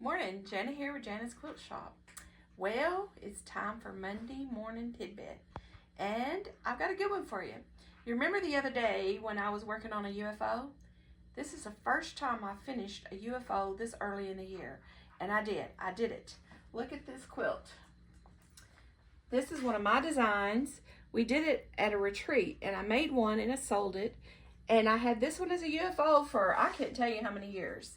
Morning, Jana here with Jana's Quilt Shop. Well, it's time for Monday morning tidbit, and I've got a good one for you. You remember the other day when I was working on a UFO? This is the first time I finished a UFO this early in the year, and I did it. Look at this quilt. This is one of my designs. We did it at a retreat, and I made one and I sold it, and I had this one as a UFO for I can't tell you how many years.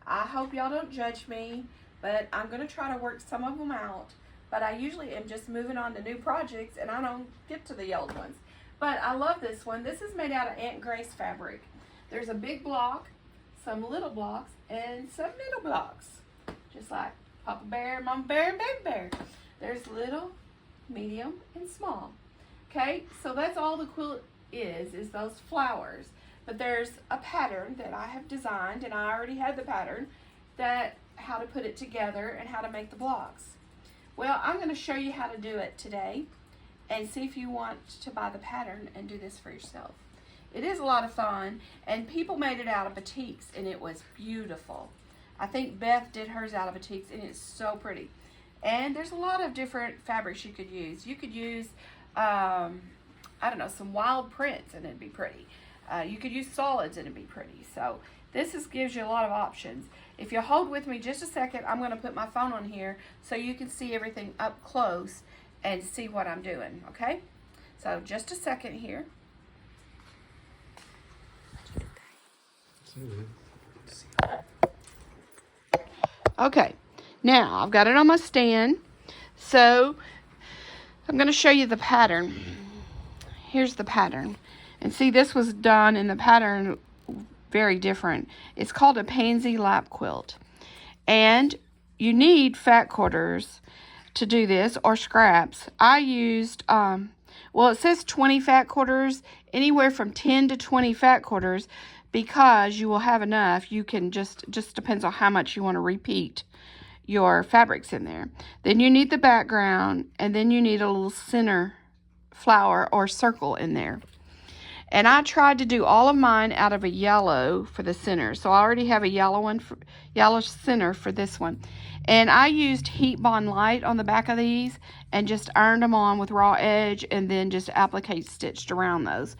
I hope y'all don't judge me, but I'm going to try to work some of them out. But I usually am just moving on to new projects and I don't get to the old ones. But I love this one. This is made out of Aunt Grace fabric. There's a big block, some little blocks, and some middle blocks. Just like Papa Bear, Mama Bear, and Baby Bear. There's little, medium, and small. Okay, so that's all the quilt is those flowers. But there's a pattern that I have designed, and I already had the pattern, that how to put it together and how to make the blocks. Well, I'm going to show you how to do it today and see if you want to buy the pattern and do this for yourself. It is a lot of fun, and people made it out of batiks, and it was beautiful. I think Beth did hers out of batiks, and it's so pretty. And there's a lot of different fabrics you could use. You could use, I don't know, some wild prints, and it'd be pretty. You could use solids and it'd be pretty. So this gives you a lot of options. If you hold with me just a second, I'm going to put my phone on here so you can see everything up close and see what I'm doing, okay? So just a second here. Okay, now I've got it on my stand. So I'm going to show you the pattern. Here's the pattern. And see, this was done in the pattern very different. It's called a Pansy lap quilt. And you need fat quarters to do this, or scraps. I used, well, it says 20 fat quarters, anywhere from 10 to 20 fat quarters, because you will have enough. You can just depends on how much you want to repeat your fabrics in there. Then you need the background, and then you need a little center flower or circle in there. And I tried to do all of mine out of a yellow for the center. So I already have a yellow center for this one. And I used Heat Bond Light on the back of these and just ironed them on with raw edge and then just applique stitched around those.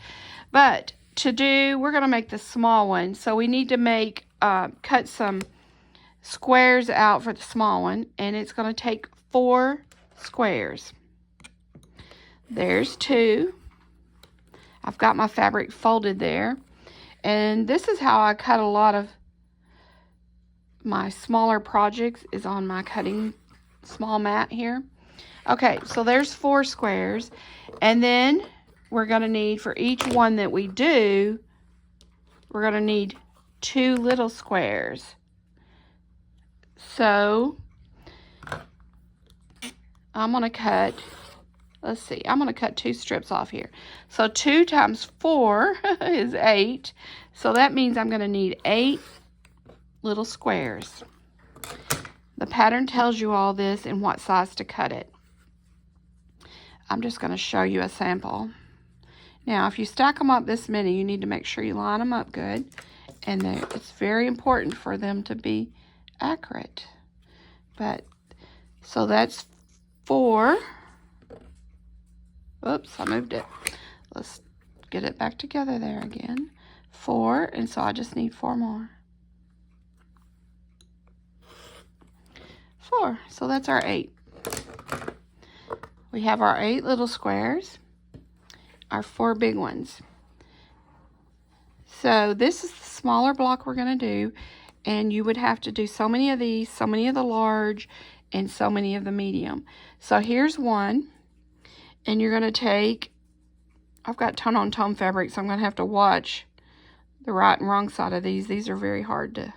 But we're going to make the small one. So we need to cut some squares out for the small one. And it's going to take 4 squares. There's 2. I've got my fabric folded there. And this is how I cut a lot of my smaller projects, is on my cutting small mat here. Okay, so there's 4 squares. And then we're going to need, for each one that we do, we're going to need 2 little squares. So I'm going to cut... Let's see, I'm going to cut 2 strips off here. So 2 times 4 is 8. So that means I'm going to need 8 little squares. The pattern tells you all this and what size to cut it. I'm just going to show you a sample. Now, if you stack them up this many, you need to make sure you line them up good. And it's very important for them to be accurate. So that's 4. Oops, I moved it. Let's get it back together there again. 4, and so I just need 4 more. 4, so that's our 8. We have our 8 little squares, our 4 big ones. So this is the smaller block we're going to do, and you would have to do so many of these, so many of the large, and so many of the medium. So here's one. And you're going to take, I've got tone-on-tone fabric, so I'm going to have to watch the right and wrong side of these. These are very hard to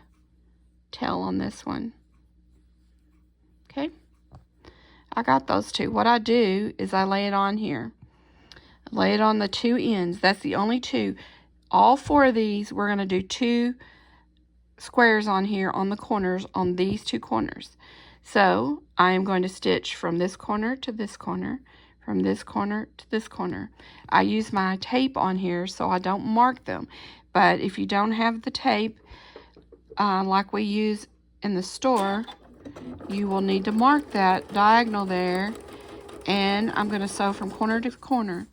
tell on this one. Okay. I got those 2. What I do is I lay it on here. I lay it on the 2 ends. That's the only 2. All 4 of these, we're going to do 2 squares on here on the corners, on these 2 corners. So I am going to stitch from this corner to this corner, from this corner to this corner. I use my tape on here so I don't mark them. But if you don't have the tape like we use in the store, you will need to mark that diagonal there, and I'm going to sew from corner to corner.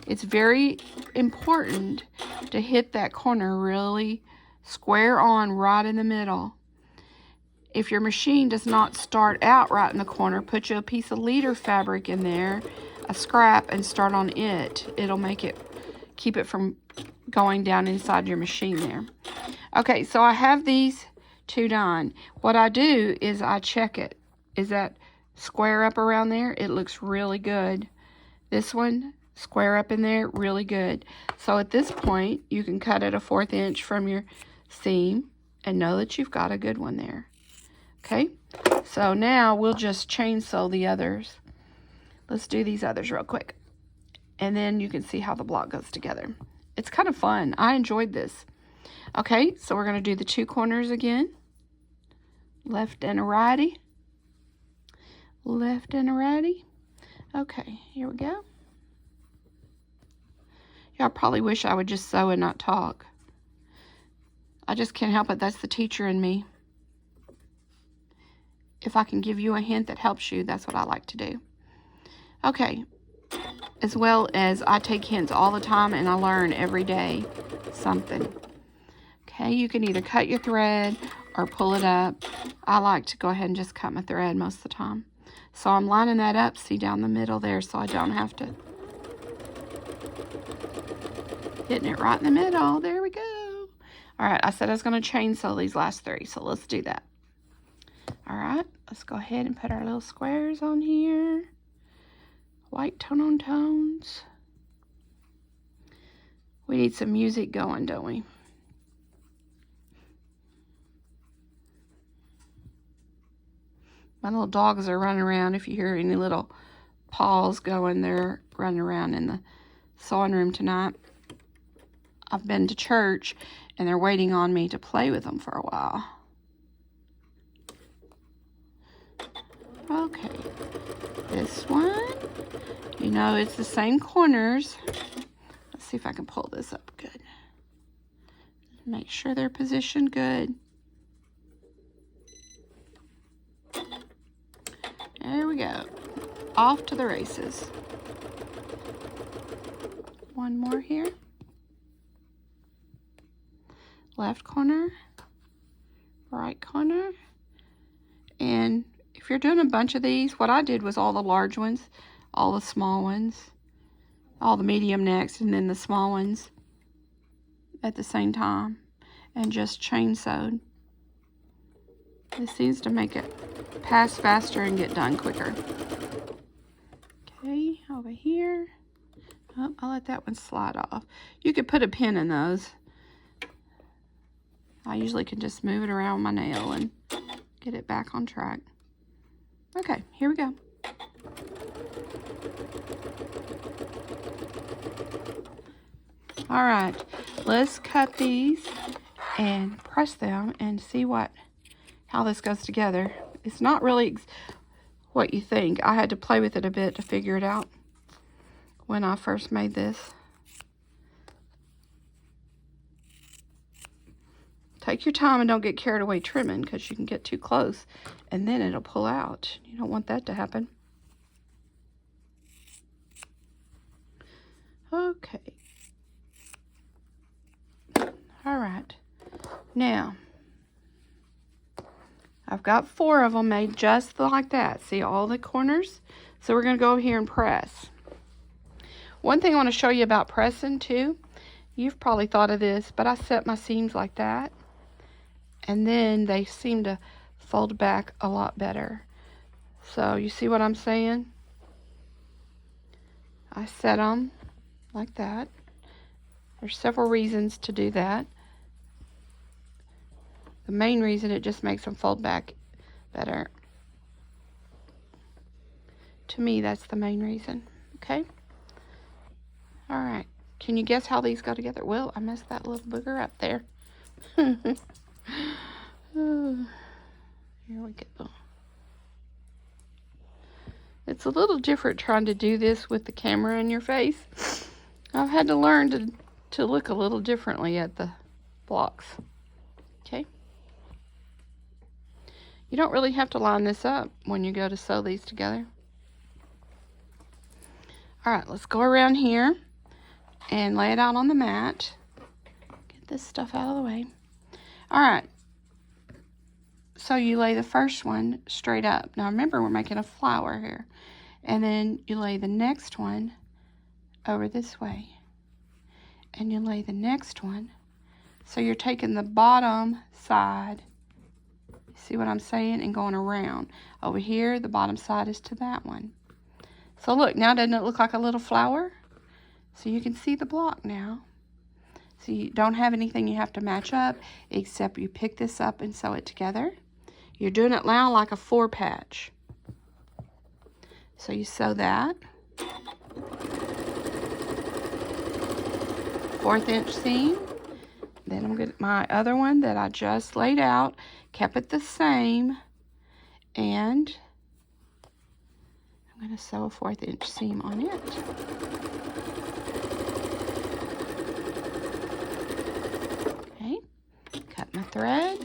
It's very important to hit that corner really square on right in the middle. If your machine does not start out right in the corner, put you a piece of leader fabric in there, a scrap, and start on it. It'll make it, keep it from going down inside your machine there. Okay, so I have these two done. What I do is I check it. Is that square up around there? It looks really good. This one, square up in there, really good. So at this point, you can cut it a 1/4 inch from your seam and know that you've got a good one there. Okay, so now we'll just chain sew the others. Let's do these others real quick. And then you can see how the block goes together. It's kind of fun. I enjoyed this. Okay, so we're going to do the 2 corners again. Left and a righty. Left and a righty. Okay, here we go. Y'all probably wish I would just sew and not talk. I just can't help it. That's the teacher in me. If I can give you a hint that helps you, that's what I like to do. Okay, as well as I take hints all the time and I learn every day something. Okay, you can either cut your thread or pull it up. I like to go ahead and just cut my thread most of the time. So I'm lining that up, see, down the middle there, so I don't have to. Hitting it right in the middle. There we go. All right, I said I was going to chain sew these last 3, so let's do that. All right, let's go ahead and put our little squares on here. White tone on tones. We need some music going, don't we? My little dogs are running around. If you hear any little paws going, they're running around in the sewing room tonight. I've been to church, and they're waiting on me to play with them for a while. Okay, this one, you know, it's the same corners. Let's see if I can pull this up good. Make sure they're positioned good. There we go. Off to the races. One more here. Left corner, right corner, and if you're doing a bunch of these, what I did was all the large ones, all the small ones, all the medium next, and then the small ones at the same time, and just chain sewed. This seems to make it pass faster and get done quicker. Okay, over here. Oh, I'll let that one slide off. You could put a pin in those. I usually can just move it around with my nail and get it back on track. Okay, here we go. All right, let's cut these and press them and see how this goes together. It's not really what you think. I had to play with it a bit to figure it out when I first made this. Take your time and don't get carried away trimming, because you can get too close and then it'll pull out. You don't want that to happen. Okay. All right. Now, I've got 4 of them made just like that. See all the corners? So we're going to go over here and press. One thing I want to show you about pressing too, you've probably thought of this, but I set my seams like that, and then they seem to fold back a lot better. So you see what I'm saying? I set them like that. There's several reasons to do that. The main reason, it just makes them fold back better. To me, that's the main reason. Okay? All right. Can you guess how these go together? Well, I messed that little booger up there. Oh, here we go. It's a little different trying to do this with the camera in your face. I've had to learn to look a little differently at the blocks. Okay? You don't really have to line this up when you go to sew these together. All right, let's go around here and lay it out on the mat. Get this stuff out of the way. All right, so you lay the first one straight up. Now remember, we're making a flower here. And then you lay the next one over this way. And you lay the next one. So you're taking the bottom side, see what I'm saying, and going around. Over here, the bottom side is to that one. So look, now doesn't it look like a little flower? So you can see the block now. So you don't have anything you have to match up, except you pick this up and sew it together. You're doing it now like a 4-patch. So you sew that. 1/4 inch seam. Then I'm going to, my other one that I just laid out, kept it the same, and I'm going to sew a 1/4 inch seam on it. Okay, cut my thread.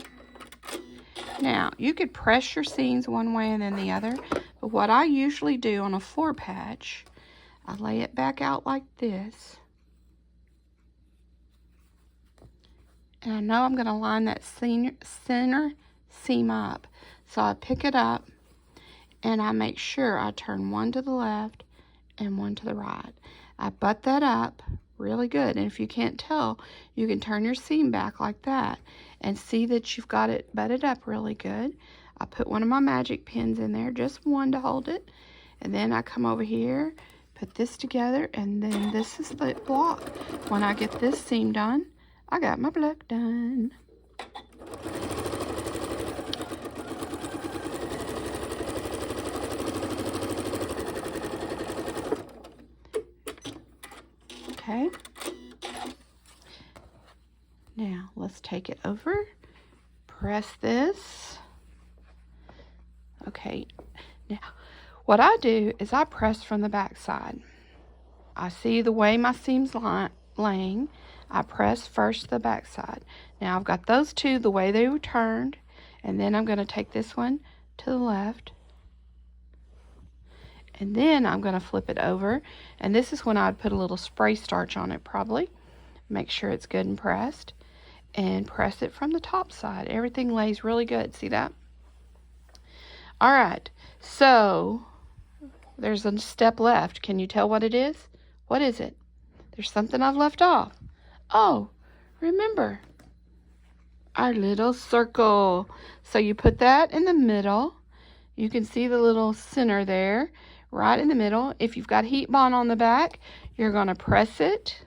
Now, you could press your seams one way and then the other, but what I usually do on a 4-patch, I lay it back out like this. And I know I'm going to line that center seam up. So I pick it up and I make sure I turn one to the left and one to the right. I butt that up really good. And if you can't tell, you can turn your seam back like that and see that you've got it butted up really good. I put one of my magic pins in there, just one to hold it. And then I come over here, put this together, and then this is the block. When I get this seam done, I got my block done. Okay. Now, let's take it over. Press this. Okay. Now, what I do is I press from the back side. I see the way my seam's laying. I press first the back side. Now, I've got those two the way they were turned. And then I'm going to take this one to the left. And then I'm going to flip it over. And this is when I'd put a little spray starch on it probably. Make sure it's good and pressed. And press it from the top side. Everything lays really good. See that? All right. So, there's a step left. Can you tell what it is? What is it? There's something I've left off. Oh, remember. Our little circle. So you put that in the middle. You can see the little center there. Right in the middle. If you've got heat bond on the back, you're going to press it.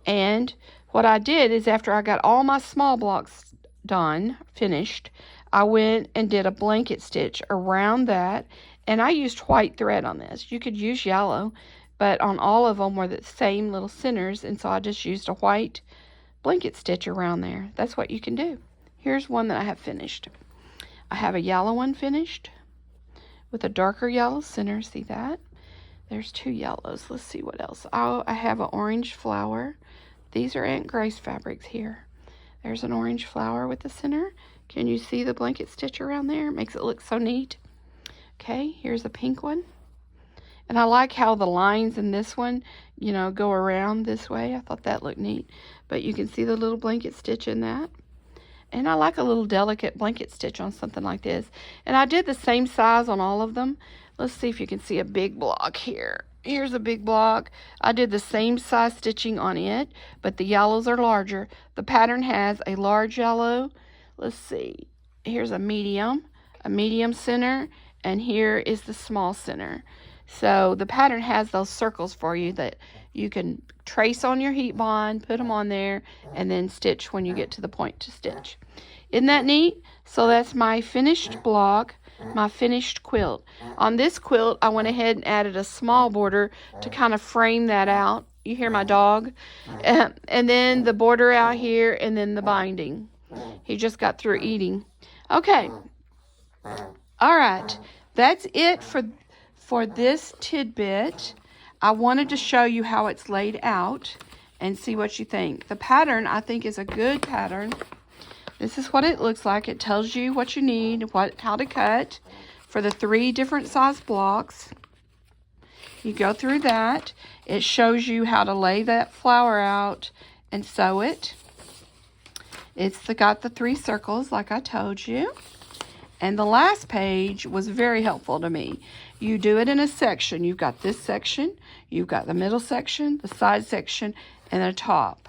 And what I did is after I got all my small blocks done, finished, I went and did a blanket stitch around that. And I used white thread on this. You could use yellow, but on all of them were the same little centers. And so I just used a white blanket stitch around there. That's what you can do. Here's one that I have finished. I have a yellow one finished with a darker yellow center. See that? There's 2 yellows. Let's see what else. Oh, I have an orange flower. These are Aunt Grace fabrics here. There's an orange flower with the center. Can you see the blanket stitch around there? It makes it look so neat. Okay, here's a pink one. And I like how the lines in this one, you know, go around this way. I thought that looked neat. But you can see the little blanket stitch in that. And I like a little delicate blanket stitch on something like this. And I did the same size on all of them. Let's see if you can see a big block here. Here's a big block. I did the same size stitching on it, but the yellows are larger. The pattern has a large yellow. Let's see. Here's a medium center, and here is the small center. So the pattern has those circles for you that you can trace on your heat bond, put them on there, and then stitch when you get to the point to stitch. Isn't that neat? So that's my finished block, my finished quilt. On this quilt, I went ahead and added a small border to kind of frame that out. You hear my dog? And then the border out here, and then the binding. He just got through eating. Okay. All right. That's it for this tidbit. I wanted to show you how it's laid out and see what you think. The pattern, I think, is a good pattern. This is what it looks like. It tells you what you need, how to cut for the 3 different size blocks. You go through that. It shows you how to lay that flower out and sew it. It's got the 3 circles like I told you. And the last page was very helpful to me. You do it in a section. You've got this section, you've got the middle section, the side section, and the top.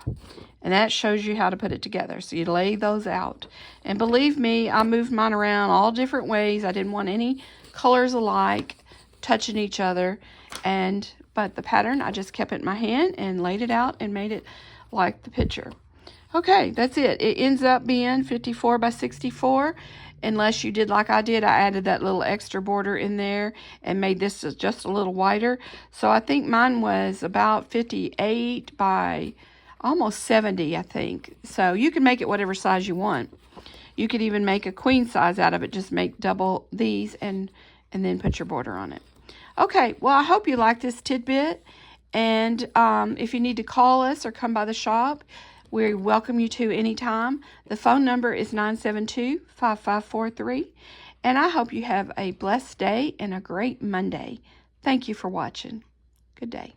And that shows you how to put it together. So you lay those out. And believe me, I moved mine around all different ways. I didn't want any colors alike touching each other. But the pattern, I just kept it in my hand and laid it out and made it like the picture. Okay, that's it. It ends up being 54 by 64. Unless you did like I did, I added that little extra border in there and made this just a little wider. So I think mine was about 58 by almost 70, I think. So you can make it whatever size you want. You could even make a queen size out of it. Just make double these and then put your border on it. Okay, well, I hope you like this tidbit. And if you need to call us or come by the shop, we welcome you to anytime. The phone number is 972-5543. And I hope you have a blessed day and a great Monday. Thank you for watching. Good day.